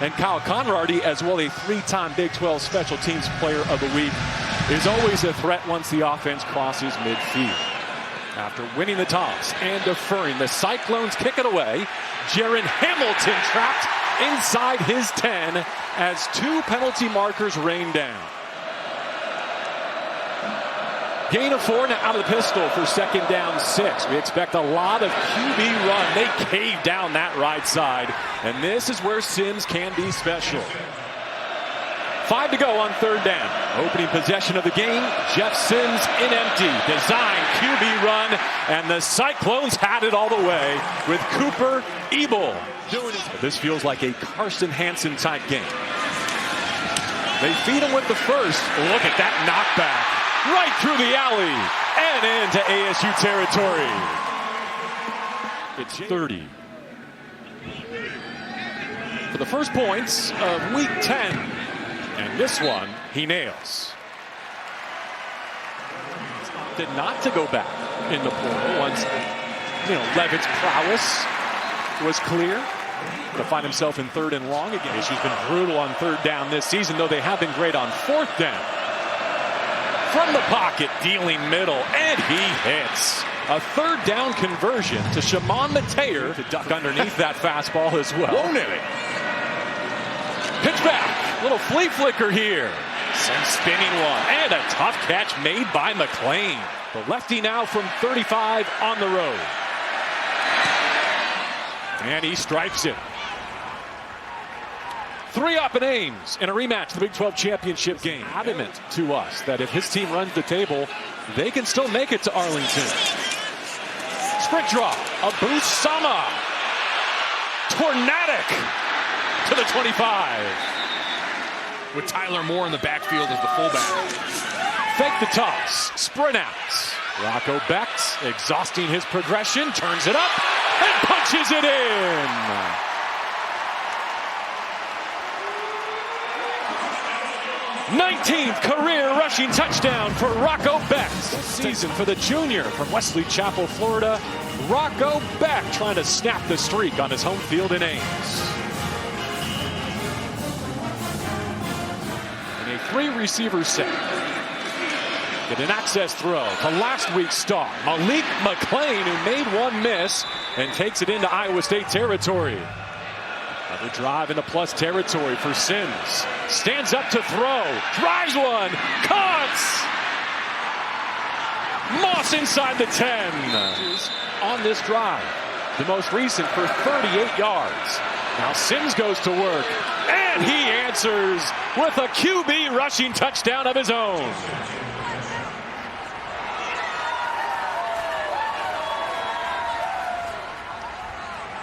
And Kyle Conrady, as well a three-time Big 12 Special Teams Player of the Week, is always a threat once the offense crosses midfield. After winning the toss and deferring, the Cyclones kick it away. Jaron Hamilton trapped inside his 10 as two penalty markers rain down. Gain of 4 now out of the pistol for second down 6. We expect a lot of QB run. They cave down that right side. And this is where Sims can be special. 5 to go on third down. Opening possession of the game. Jeff Sims in empty. Design QB run. And the Cyclones had it all the way with Cooper Ebel. This feels like a Carson Hansen type game. They feed him with the first. Look at that knockback. Right through the alley and into ASU territory. It's 30. For the first points of week 10. And this one he nails. Did not to go back in the portal once, Levitt's prowess was clear. To find himself in third and long again. She's been brutal on third down this season, though they have been great on fourth down. From the pocket, dealing middle, and he hits. A third down conversion to Shimon Mateer to duck underneath that fastball as well. Won't it? Pitch back, little flea flicker here. Some spinning one, and a tough catch made by McClain. The lefty now from 35 on the road. And he stripes it. 3 up in Ames in a rematch, the Big 12 championship game. Adamant to us that if his team runs the table, they can still make it to Arlington. Sprint draw, a boost Sama. Tornadic to the 25. With Tyler Moore in the backfield as the fullback. Fake the toss, sprint outs. Rocco Becht exhausting his progression, turns it up and punches it in. 19th career rushing touchdown for Rocco Becht. This season for the junior from Wesley Chapel, Florida. Rocco Becht trying to snap the streak on his home field in Ames. And a 3-receiver set. Get an access throw to last week's star, Malik McClain, who made one miss and takes it into Iowa State territory. Another drive into plus territory for Sims. Stands up to throw. Drives one. Cuts! Moss inside the 10. On this drive. The most recent for 38 yards. Now Sims goes to work. And he answers with a QB rushing touchdown of his own.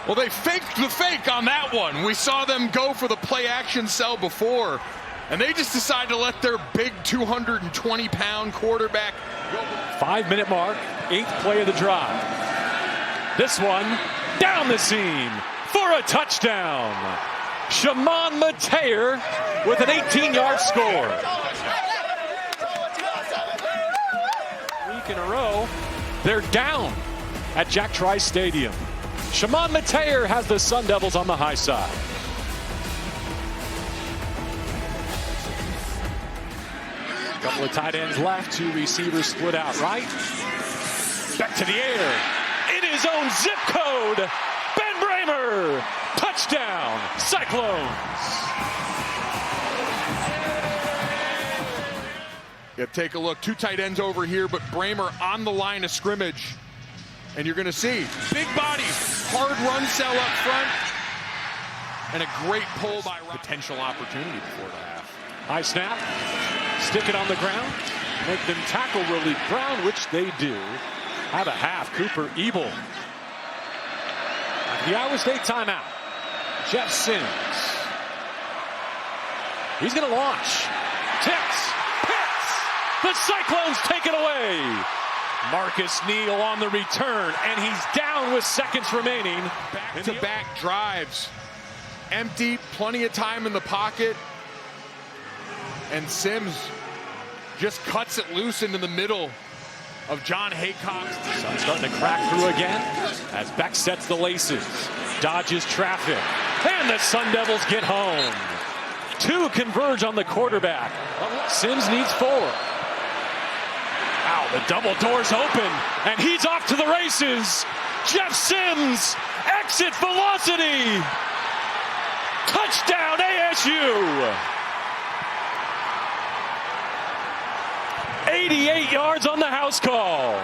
Well, they faked the fake on that one. We saw them go for the play action sell before, and they just decided to let their big 220-pound quarterback go. 5-minute mark, 8th play of the drive. This one down the seam for a touchdown. Shimon Mateer with an 18-yard score. Week in a row, they're down at Jack Trice Stadium. Shimon Mateer has the Sun Devils on the high side. A couple of tight ends left, 2 receivers split out right. Back to the air. In his own zip code, Ben Bramer. Touchdown, Cyclones. Yeah, take a look. 2 tight ends over here, but Bramer on the line of scrimmage. And you're going to see big bodies, hard run cell up front, and a great pull by potential opportunity before the half. High snap, stick it on the ground, make them tackle Willie Brown, which they do. Have a half, Cooper Ebel. The Iowa State timeout. Jeff Sims. He's going to launch. Tips, picks. The Cyclones take it away. Marcus Neal on the return, and he's down with seconds remaining. Back-to-back drives. Empty, plenty of time in the pocket. And Sims just cuts it loose into the middle of John Haycock's. Sun starting to crack through again as Becht sets the laces. Dodges traffic. And the Sun Devils get home. Two converge on the quarterback. Sims needs 4. Wow, the double doors open, and he's off to the races. Jeff Sims, exit velocity. Touchdown ASU. 88 yards on the house call.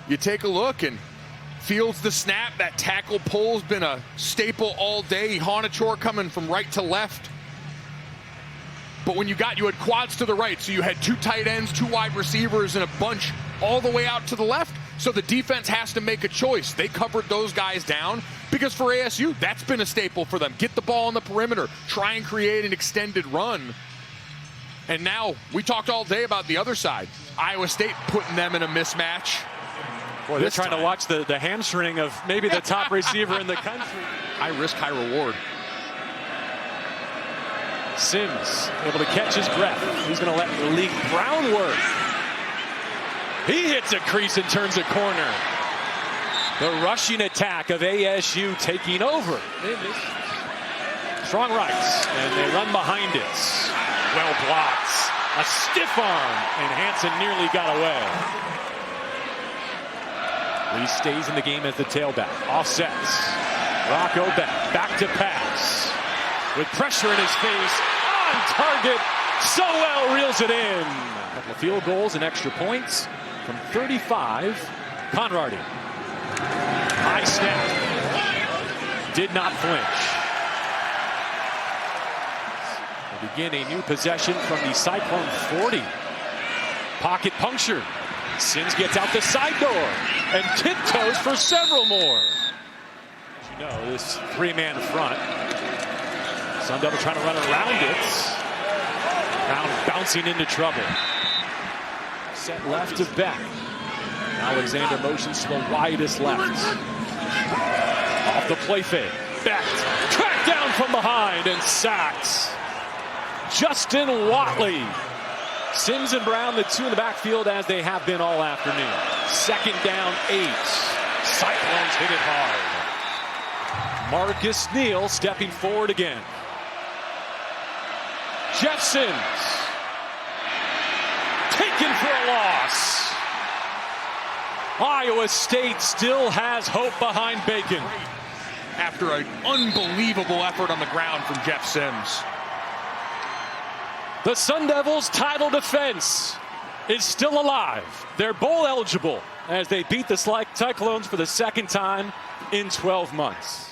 You take a look and fields the snap. That tackle pull's been a staple all day. Honachor coming from right to left. But when you had quads to the right, so you had 2 tight ends, 2 wide receivers, and a bunch all the way out to the left. So the defense has to make a choice. They covered those guys down because for ASU, that's been a staple for them. Get the ball on the perimeter, try and create an extended run. And now we talked all day about the other side. Iowa State putting them in a mismatch. Boy, they're trying to watch the hamstring of maybe the top receiver in the country. High risk, high reward. Sims able to catch his breath. He's going to let Malik Brown work. He hits a crease and turns a corner. The rushing attack of ASU taking over. Strong rights, and they run behind it. Well blocked. A stiff arm, and Hansen nearly got away. Lee stays in the game as the tailback. Offsets. Rocco back to pass. With pressure in his face. On target. So well reels it in. A couple of field goals and extra points from 35. Conradi. High snap. Did not flinch. They begin a new possession from the Cyclone 40. Pocket punctured. Sims gets out the side door and tiptoes for several more. As you know, this 3-man front. Sun Devil trying to run around it. Brown bouncing into trouble. Set left to Beck. Alexander motions to the widest left. Off the play fake. Beck tracked down from behind and sacked. Justin Watley. Sims and Brown, the 2 in the backfield as they have been all afternoon. 2nd down, 8. Cyclones hit it hard. Marcus Neal stepping forward again. Jeff Sims. Taken for a loss. Iowa State still has hope behind Bacon. After an unbelievable effort on the ground from Jeff Sims. The Sun Devils' title defense is still alive. They're bowl eligible as they beat the Cyclones for the 2nd time in 12 months.